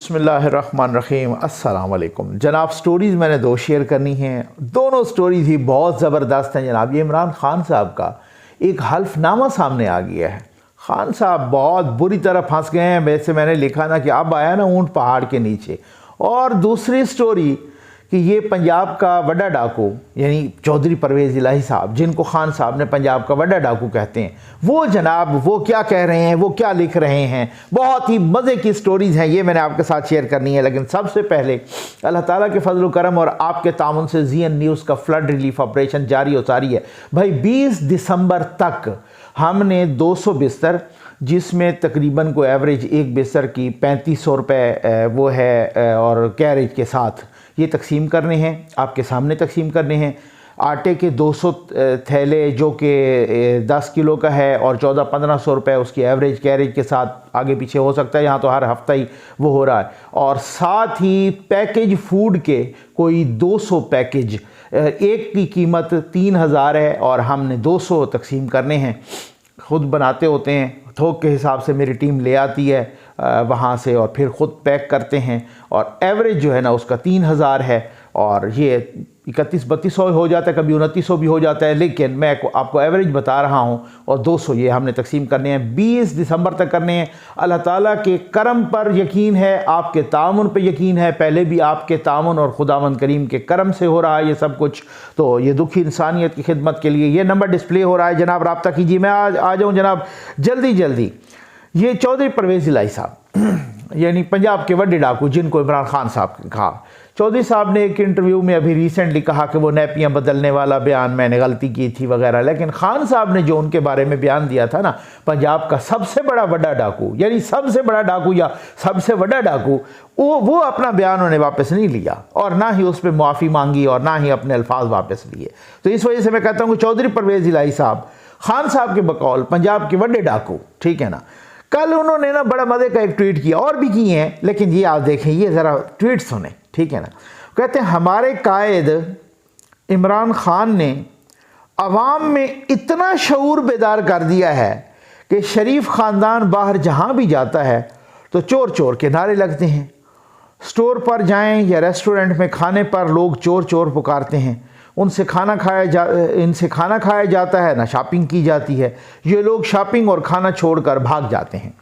बिस्मिल्लाहिर्रहमानिर्रहीम अस्सलाम वालेकुम जनाब। स्टोरीज़ मैंने दो शेयर करनी हैं, दोनों स्टोरीज़ ही बहुत ज़बरदस्त हैं जनाब। ये इमरान खान साहब का एक हल्फनामा सामने आ गया है। खान साहब बहुत बुरी तरह फंस गए हैं। वैसे मैंने लिखा ना कि अब आया ना ऊंट पहाड़ के नीचे। और दूसरी स्टोरी कि ये पंजाब का वड्डा डाकू यानी चौधरी परवेज़ इलाही साहब, जिनको खान साहब ने पंजाब का वड्डा डाकू कहते हैं, वो जनाब वो क्या कह रहे हैं, वो क्या लिख रहे हैं। बहुत ही मज़े की स्टोरीज़ हैं, ये मैंने आपके साथ शेयर करनी है। लेकिन सबसे पहले अल्लाह ताला के फजल करम और आपके ताउन से ZN न्यूज़ का फ्लड रिलीफ ऑपरेशन जारी हो सारी है भाई। 20 दिसंबर तक हमने 200 बिस्तर, जिसमें तकरीबन को एवरेज एक बिस्तर की 3500 रुपये वो है, और कैरेज के साथ ये तकसीम करने हैं, आपके सामने तकसीम करने हैं। आटे के 200 थैले जो कि 10 किलो का है और 1400-1500 रुपये उसकी एवरेज कैरेज के साथ, आगे पीछे हो सकता है, यहाँ तो हर हफ्ता ही वो हो रहा है। और साथ ही पैकेज फूड के कोई 200 पैकेज, एक की कीमत 3000 है और हमने 200 तकसीम करने हैं। ख़ुद बनाते होते हैं, थोक के हिसाब से मेरी टीम ले आती है वहाँ से और फिर ख़ुद पैक करते हैं। और एवरेज जो है ना उसका 3000 है और ये 3100-3200 हो जाता है, कभी 2900 भी हो जाता है। लेकिन मैं आपको एवरेज बता रहा हूँ। और 200 ये हमने तकसीम करने हैं, 20 दिसंबर तक करने हैं। अल्लाह ताला के करम पर यकीन है, आपके तामुन पे यकीन है। पहले भी आपके तामुन और खुदावंद करीम के करम से हो रहा है ये सब कुछ। तो ये दुखी इंसानियत की खिदमत के लिए ये नंबर डिस्प्ले हो रहा है जनाब, रब्ता कीजिए। मैं आज आ जाऊँ जनाब जल्दी जल्दी। ये चौधरी परवेज़ इलाही साहब यानी पंजाब के वड्डे डाकू, जिनको इमरान खान साहब ने कहा। चौधरी साहब ने एक इंटरव्यू में अभी रिसेंटली कहा कि वो नैपियाँ बदलने वाला बयान मैंने गलती की थी वगैरह। लेकिन खान साहब ने जो उनके बारे में बयान दिया था ना, पंजाब का सबसे बड़ा वड्डा डाकू यानी सबसे बड़ा डाकू या सबसे वड्डा डाकू, वो अपना बयान उन्होंने वापस नहीं लिया और ना ही उस पर मुआफ़ी मांगी और ना ही अपने अल्फाज वापस लिए। तो इस वजह से मैं कहता हूँ कि चौधरी परवेज़ इलाही साहब खान साहब के बकौल पंजाब के वड्डे डाकू, ठीक है ना। कल उन्होंने ना बड़ा मज़े का एक ट्वीट किया, और भी किए हैं लेकिन ये आप देखें, ये ज़रा ट्वीट सुने, ठीक है ना। कहते हैं हमारे कायद इमरान खान ने अवाम में इतना शऊर बेदार कर दिया है कि शरीफ ख़ानदान बाहर जहाँ भी जाता है तो चोर चोर के नारे लगते हैं। स्टोर पर जाएं या रेस्टोरेंट में खाने पर लोग चोर चोर पुकारते हैं। इनसे खाना खाया जाता है, ना शॉपिंग की जाती है। ये लोग शॉपिंग और खाना छोड़कर भाग जाते हैं।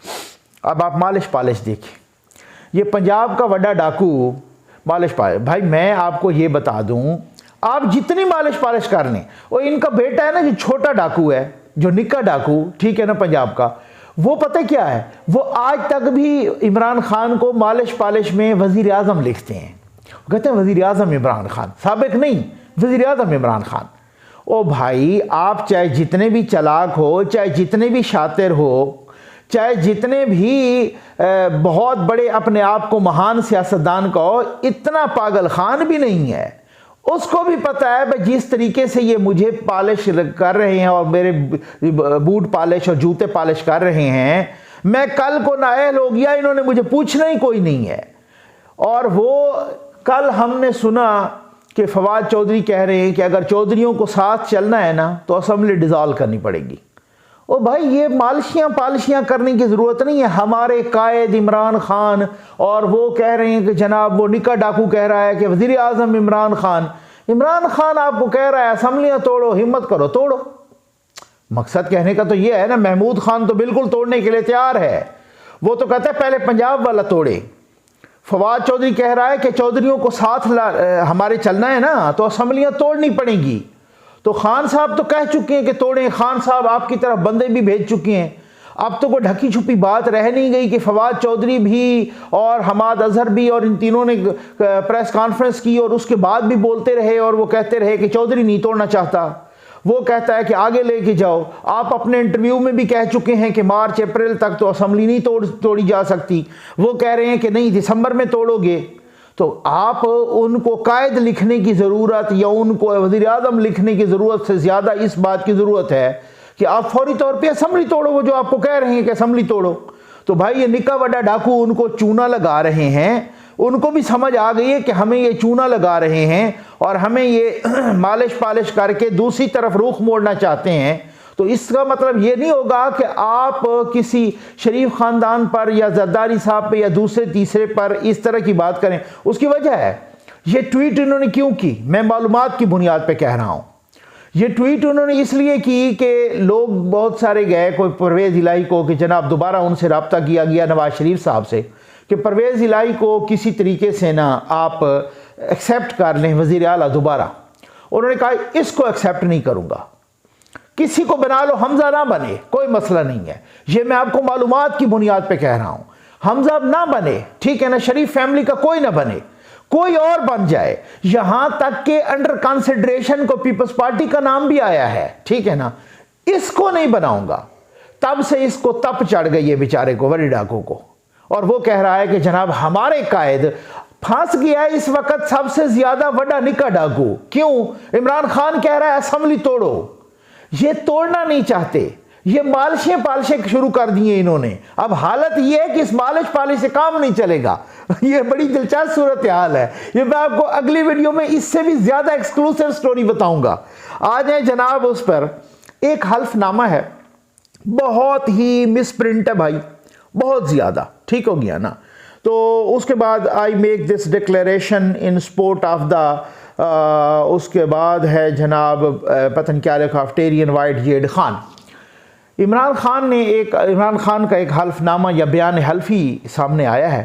अब आप मालिश पालिश देखें, ये पंजाब का वड्डा डाकू मालिश पालिश। भाई मैं आपको ये बता दूं, आप जितनी मालिश पालिश कर लें, और इनका बेटा है ना जो छोटा डाकू है, जो निक्का डाकू, ठीक है ना, पंजाब का, वो पता क्या है, वो आज तक भी इमरान खान को मालिश पालिश में वज़ीर आज़म लिखते हैं। कहते हैं वज़ीर आज़म इमरान खान, साबिक नहीं, वज़ीर आज़म इमरान खान। ओ भाई, आप चाहे जितने भी चालाक हो, चाहे जितने भी शातिर हो, चाहे जितने भी बहुत बड़े अपने आप को महान सियासतदान कहो, इतना पागल खान भी नहीं है। उसको भी पता है भाई जिस तरीके से ये मुझे पॉलिश कर रहे हैं और मेरे बूट पॉलिश और जूते पॉलिश कर रहे हैं, मैं कल को नाअहल हो गया, इन्होंने मुझे पूछना ही कोई नहीं है। और वो कल हमने सुना कि फवाद चौधरी कह रहे हैं कि अगर चौधरियों को साथ चलना है ना तो असेंबली डिज़ॉल्व करनी पड़ेगी। ओ भाई, ये मालिशियाँ पालिशियाँ करने की ज़रूरत नहीं है। हमारे कायद इमरान खान, और वो कह रहे हैं कि जनाब वो निका डाकू कह रहा है कि वज़ीर आज़म इमरान खान। इमरान खान आपको कह रहा है असेंबलियाँ तोड़ो, हिम्मत करो तोड़ो। मकसद कहने का तो ये है ना। महमूद खान तो बिल्कुल तोड़ने के लिए तैयार है, वो तो कहता है पहले पंजाब वाला तोड़े। फवाद चौधरी कह रहा है कि चौधरियों को साथ हमारे चलना है ना तो असेंबलियाँ तोड़नी पड़ेंगी। तो खान साहब तो कह चुके हैं कि तोड़ें। खान साहब आपकी तरफ बंदे भी भेज चुके हैं। अब तो कोई ढकी छुपी बात रह नहीं गई कि फवाद चौधरी भी और हमाद अजहर भी और इन तीनों ने प्रेस कॉन्फ्रेंस की और उसके बाद भी बोलते रहे और वो कहते रहे कि चौधरी नहीं तोड़ना चाहता। वो कहता है कि आगे लेके जाओ। आप अपने इंटरव्यू में भी कह चुके हैं कि मार्च अप्रैल तक तो असेंबली नहीं तोड़ी जा सकती। वो कह रहे हैं कि नहीं, दिसंबर में तोड़ोगे। तो आप उनको कायद लिखने की ज़रूरत या उनको वज़ीर आज़म लिखने की ज़रूरत से ज़्यादा इस बात की ज़रूरत है कि आप फौरी तौर पे असेंबली तोड़ो। वो जो आपको कह रहे हैं कि असेंबली तोड़ो, तो भाई ये निक्का वड्डा डाकू उनको चूना लगा रहे हैं। उनको भी समझ आ गई है कि हमें ये चूना लगा रहे हैं और हमें ये मालिश पालिश करके दूसरी तरफ रुख मोड़ना चाहते हैं। तो इसका मतलब ये नहीं होगा कि आप किसी शरीफ ख़ानदान पर या जरदारी साहब पे या दूसरे तीसरे पर इस तरह की बात करें। उसकी वजह है, ये ट्वीट इन्होंने क्यों की, मैं मालूमात की बुनियाद पे कह रहा हूँ। ये ट्वीट उन्होंने इसलिए की कि लोग बहुत सारे गए, कोई परवेज़ इलाही को कि जनाब दोबारा उनसे रब्ता किया गया नवाज शरीफ साहब से कि परवेज़ इलाही को किसी तरीके से ना आप एक्सेप्ट कर लें वज़ीर आला दोबारा। उन्होंने कहा इसको एक्सेप्ट नहीं करूँगा, किसी को बना लो, हमजा ना बने, कोई मसला नहीं है। ये मैं आपको मालूमात की बुनियाद पे कह रहा हूँ, हमजा ना बने, ठीक है ना, शरीफ फैमिली का कोई ना बने, कोई और बन जाए। यहां तक के अंडर कंसिडरेशन को पीपल्स पार्टी का नाम भी आया है, ठीक है ना, इसको नहीं बनाऊंगा। तब से इसको तप चढ़ गई है बेचारे को, वरी डाकू को, और वो कह रहा है कि जनाब हमारे कायद फंस गया है इस वक्त सबसे ज्यादा बड़ा निका डाकू। क्यों? इमरान खान कह रहा है असेंबली तोड़ो, ये तोड़ना नहीं चाहते, ये मालिशें पालिशें शुरू कर दिए इन्होंने। अब हालत ये है कि इस मालिश पालिश से काम नहीं चलेगा। ये बड़ी दिलचस्प सूरत हाल है। ये मैं आपको अगली वीडियो में इससे भी ज्यादा एक्सक्लूसिव स्टोरी बताऊंगा। आ जाए जनाब उस पर। एक हल्फनामा है, बहुत ही मिसप्रिंट है भाई, बहुत ज्यादा, ठीक हो गया ना। तो उसके बाद I make this declaration in support of the उसके बाद है जनाब पता नहीं क्या लिखा, टेरियन वाइट जेड खान। इमरान खान का एक हल्फनामा या बयान हल्फी सामने आया है,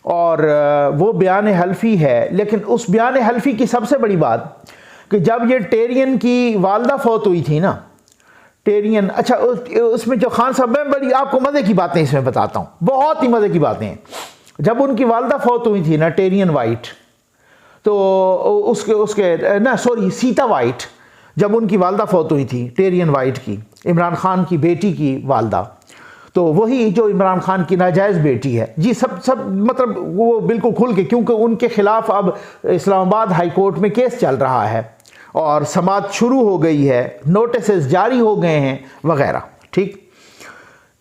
और वो बयान हल्फी है, लेकिन उस बयान हल्फी की सबसे बड़ी बात कि जब ये टेरियन की वालदा फौत हुई थी ना, टेरियन, अच्छा उसमें जो खान साहब, मैं बड़ी आपको मज़े की बातें इसमें बताता हूँ, बहुत ही मज़े की बातें हैं। जब उनकी वालदा फौत हुई थी ना, टेरियन वाइट, तो सीता वाइट, जब उनकी वालदा फौत हुई थी टेरियन वाइट की, इमरान खान की बेटी की वालदा, तो वही जो इमरान खान की नाजायज़ बेटी है जी, सब मतलब वो बिल्कुल खुल के, क्योंकि उनके खिलाफ अब इस्लामाबाद हाई कोर्ट में केस चल रहा है और समाअत शुरू हो गई है, नोटिस जारी हो गए हैं वगैरह, ठीक।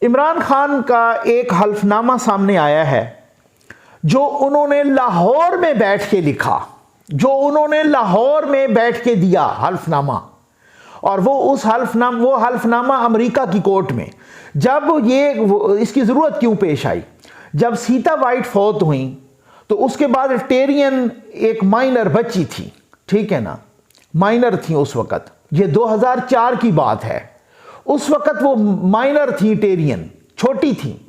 इमरान खान का एक हल्फनामा सामने आया है जो उन्होंने लाहौर में बैठ के लिखा, जो उन्होंने लाहौर में बैठ के दिया हल्फनामा, और वो हल्फनामा अमेरिका की कोर्ट में, जब इसकी ज़रूरत क्यों पेश आई, जब सीता वाइट फौत हुई तो उसके बाद टेरियन एक माइनर बच्ची थी, ठीक है ना, माइनर थी उस वक़्त, ये 2004 की बात है, उस वक़्त वो माइनर थी, टेरियन छोटी थी।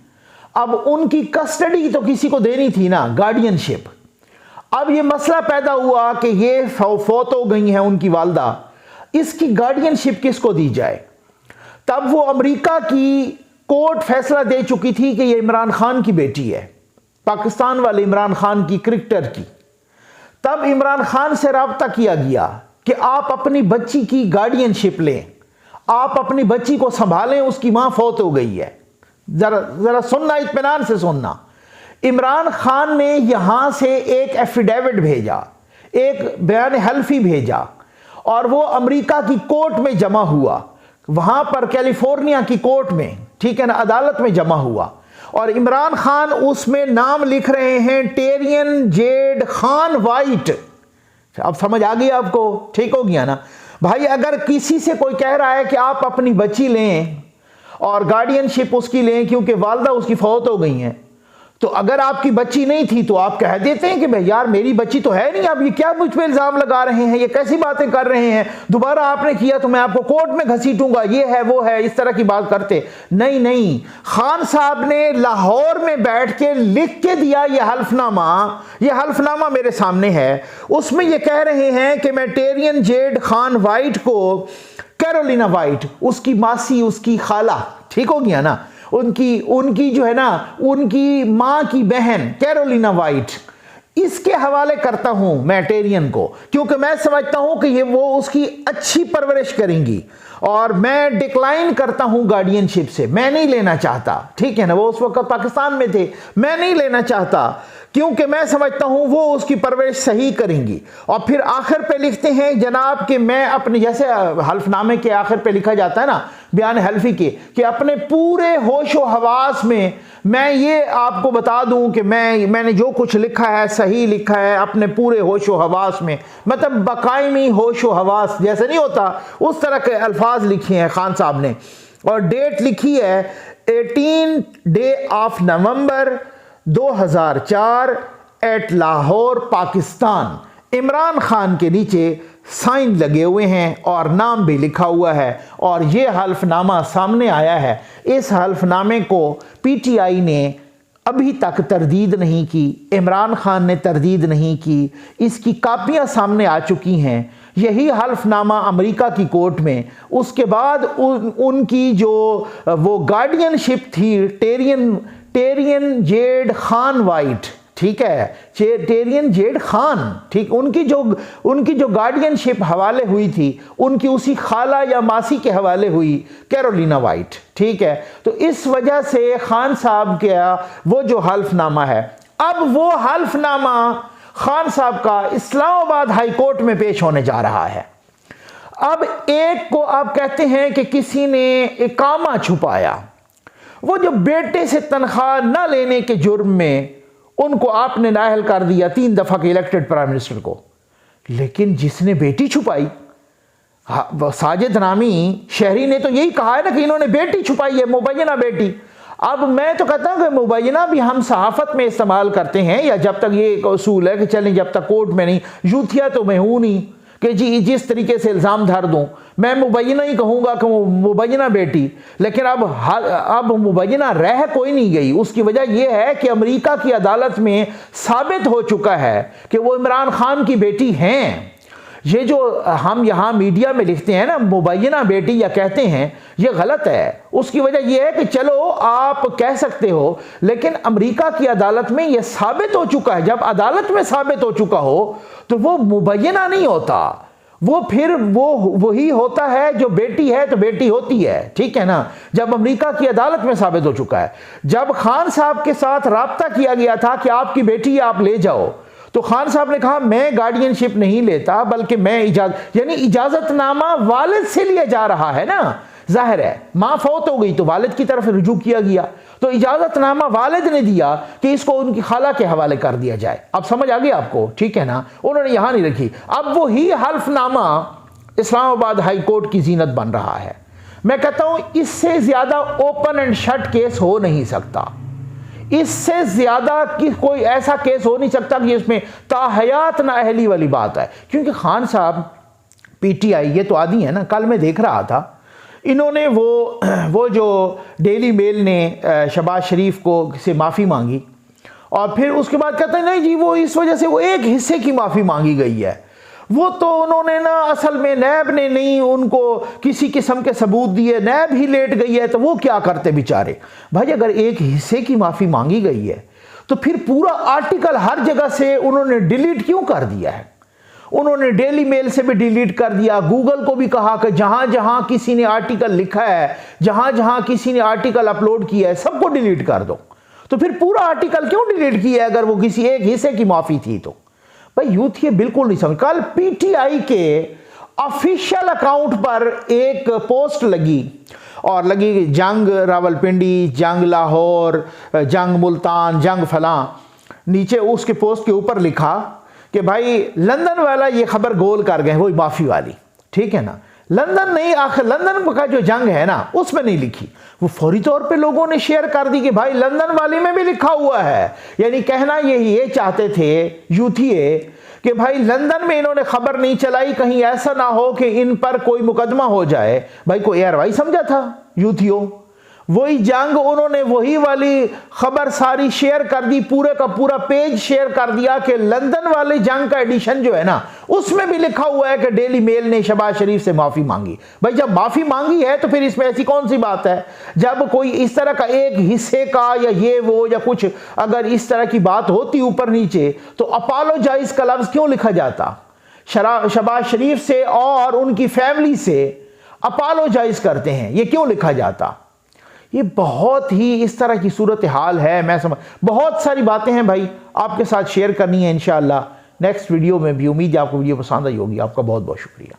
अब उनकी कस्टडी तो किसी को देनी थी ना, गार्डियनशिप। अब ये मसला पैदा हुआ कि ये फौत हो गई है उनकी वालदा, इसकी गार्डियनशिप किसको दी जाए। तब वो अमेरिका की कोर्ट फैसला दे चुकी थी कि ये इमरान खान की बेटी है, पाकिस्तान वाले इमरान खान की, क्रिकेटर की। तब इमरान खान से रब्ता किया गया कि आप अपनी बच्ची की गार्डियनशिप लें, आप अपनी बच्ची को संभालें, उसकी मां फौत हो गई है। जरा सुनना, इत्मीनान से सुनना। इमरान खान ने यहां से एक एफिडेविट भेजा, एक बयान हल्फी भेजा, और वो अमेरिका की कोर्ट में जमा हुआ, वहां पर कैलिफोर्निया की कोर्ट में, ठीक है ना, अदालत में जमा हुआ, और इमरान खान उसमें नाम लिख रहे हैं टेरियन जेड खान वाइट। अब समझ आ गई आपको, ठीक हो गया ना भाई। अगर किसी से कोई कह रहा है कि आप अपनी बच्ची लें और गार्डियनशिप उसकी लें क्योंकि वालदा उसकी फौत हो गई हैं, तो अगर आपकी बच्ची नहीं थी तो आप कह देते हैं कि भाई यार मेरी बच्ची तो है नहीं, आप ये क्या मुझ पे इल्ज़ाम लगा रहे हैं, ये कैसी बातें कर रहे हैं, दोबारा आपने किया तो मैं आपको कोर्ट में घसीटूंगा, ये है वो है, इस तरह की बात करते। नहीं, खान साहब ने लाहौर में बैठ के लिख के दिया ये हल्फनामा मेरे सामने है। उसमें ये कह रहे हैं कि मैं टेरियन जेड खान वाइट को, कैरोलिना वाइट उसकी मासी, उसकी खाला, ठीक हो गया ना, उनकी जो है ना, उनकी मां की बहन कैरोलिना वाइट, इसके हवाले करता हूं मैं टेरियन को, क्योंकि मैं समझता हूं कि ये वो उसकी अच्छी परवरिश करेंगी, और मैं डिक्लाइन करता हूं गार्डियनशिप से, मैं नहीं लेना चाहता, ठीक है ना, वो उस वक्त पाकिस्तान में थे, मैं नहीं लेना चाहता क्योंकि मैं समझता हूं वो उसकी परवरिश सही करेंगी। और फिर आखिर पे लिखते हैं जनाब कि मैं अपने, जैसे हल्फनामे के आखिर पे लिखा जाता है ना बयान हल्फी के, कि अपने पूरे होशो हवास में मैं ये आपको बता दूं कि मैंने जो कुछ लिखा है सही लिखा है अपने पूरे होशो हवास में, मतलब बाकायमी होशो हवास जैसे नहीं होता उस तरह के अल्फाज लिखे हैं खान साहब ने। और डेट लिखी है 18 day of November 2004 at Lahore Pakistan. Imran Khan के नीचे साइन लगे हुए हैं और नाम भी लिखा हुआ है और ये हल्फनामा सामने आया है। इस हल्फनामे को पीटीआई ने अभी तक तरदीद नहीं की, इमरान खान ने तरदीद नहीं की, इसकी कापियां सामने आ चुकी हैं। यही हल्फनामा अमेरिका की कोर्ट में, उसके बाद उनकी जो वो गार्डियनशिप थी टेरियन जेड खान वाइट, ठीक है, टेरियन जेड खान, ठीक, उनकी जो गार्डियनशिप हवाले हुई थी उनकी उसी खाला या मासी के हवाले हुई कैरोलिना वाइट, ठीक है। तो इस वजह से खान साहब का वो जो हल्फनामा है, अब वो हल्फनामा खान साहब का इस्लामाबाद हाई कोर्ट में पेश होने जा रहा है। अब एक को आप कहते हैं कि किसी ने इकामा छुपाया, वो जो बेटे से तनख्वाह न लेने के जुर्म में उनको आपने नाअहल कर दिया 3 दफा के इलेक्टेड प्राइम मिनिस्टर को, लेकिन जिसने बेटी छुपाई, साजिद नामी शहरी ने तो यही कहा है ना कि इन्होंने बेटी छुपाई है, मुबैना बेटी। अब मैं तो कहता हूं कि मुबैना भी हम सहाफत में इस्तेमाल करते हैं, या जब तक ये उसूल है कि चलें जब तक कोर्ट में नहीं, यूथिया तो मैं हूं नहीं कि जी जिस तरीके से इल्ज़ाम धर दूं, मैं मुबैना ही कहूँगा कि मुबैना बेटी। लेकिन अब मुबैना रह कोई नहीं गई। उसकी वजह यह है कि अमेरिका की अदालत में साबित हो चुका है कि वो इमरान खान की बेटी हैं। ये जो हम यहाँ मीडिया में लिखते हैं ना मुबैना बेटी या कहते हैं, ये गलत है। उसकी वजह यह है कि चलो आप कह सकते हो, लेकिन अमेरिका की अदालत में यह साबित हो चुका है। जब अदालत में साबित हो चुका हो तो वो मुबैना नहीं होता, वो फिर वही होता है जो बेटी है तो बेटी होती है, ठीक है ना। जब अमेरिका की अदालत में साबित हो चुका है, जब खान साहब के साथ राब्ता किया गया था कि आपकी बेटी आप ले जाओ, तो खान साहब ने कहा मैं गार्डियनशिप नहीं लेता, बल्कि मैं यानी इजाजतनामा वालिद से लिया जा रहा है ना। जाहिर है मां फौत हो गई तो वालिद की तरफ रुजू किया गया, तो इजाजतनामा वालिद ने दिया कि इसको उनकी खाला के हवाले कर दिया जाए। अब समझ आ गया आपको, ठीक है ना। उन्होंने यहां नहीं रखी। अब वो ही हल्फनामा इस्लामाबाद हाई कोर्ट की जीनत बन रहा है। मैं कहता हूं इससे ज्यादा ओपन एंड शट केस हो नहीं सकता, इससे ज्यादा कि कोई ऐसा केस हो नहीं सकता कि इसमें ताहयात नाअहली वाली बात है। क्योंकि खान साहब पीटीआई ये तो आदि है ना। कल मैं देख रहा था इन्होंने वो जो डेली मेल ने शहबाज शरीफ को से माफ़ी मांगी और फिर उसके बाद कहते हैं नहीं जी वो इस वजह से वो एक हिस्से की माफ़ी मांगी गई है, वो तो उन्होंने ना असल में नैब ने नहीं उनको किसी किस्म के सबूत दिए, नैब ही लेट गई है तो वो क्या करते बेचारे। भाई अगर एक हिस्से की माफ़ी मांगी गई है तो फिर पूरा आर्टिकल हर जगह से उन्होंने डिलीट क्यों कर दिया है। उन्होंने डेली मेल से भी डिलीट कर दिया, गूगल को भी कहा कि जहां जहां किसी ने आर्टिकल लिखा है, जहां जहां किसी ने आर्टिकल अपलोड किया है सबको डिलीट कर दो। तो फिर पूरा आर्टिकल क्यों डिलीट किया है अगर वो किसी एक हिस्से की माफी थी तो। भाई यूथ ये बिल्कुल नहीं समझ। कल पीटीआई के ऑफिशियल अकाउंट पर एक पोस्ट लगी और लगी जंग रावलपिंडी, जंग लाहौर, जंग मुल्तान, जंग फलां। नीचे उसके पोस्ट के ऊपर लिखा कि भाई लंदन वाला ये खबर गोल कर गए, वही माफी वाली, ठीक है ना। लंदन नहीं, आखिर लंदन का जो जंग है ना उसमें नहीं लिखी, वो फौरी तौर पे लोगों ने शेयर कर दी कि भाई लंदन वाली में भी लिखा हुआ है। यानी कहना ये चाहते थे यूथिए कि भाई लंदन में इन्होंने खबर नहीं चलाई, कहीं ऐसा ना हो कि इन पर कोई मुकदमा हो जाए। भाई को एयरवाई समझा था यूथियों, वही जंग उन्होंने वही वाली खबर सारी शेयर कर दी, पूरे का पूरा पेज शेयर कर दिया कि लंदन वाले जंग का एडिशन जो है ना उसमें भी लिखा हुआ है कि डेली मेल ने शहबाज शरीफ से माफी मांगी। भाई जब माफी मांगी है तो फिर इसमें ऐसी कौन सी बात है। जब कोई इस तरह का एक हिस्से का या ये वो या कुछ अगर इस तरह की बात होती ऊपर नीचे तो अपोलोजाइज का लफ्ज क्यों लिखा जाता। शहबाज शरीफ से और उनकी फैमिली से अपोलोजाइज करते हैं, ये क्यों लिखा जाता। ये बहुत ही इस तरह की सूरत हाल है। मैं समझ, बहुत सारी बातें हैं भाई आपके साथ शेयर करनी है इंशाअल्लाह नेक्स्ट वीडियो में भी। उम्मीद है आपको वीडियो पसंद आई होगी। आपका बहुत बहुत शुक्रिया।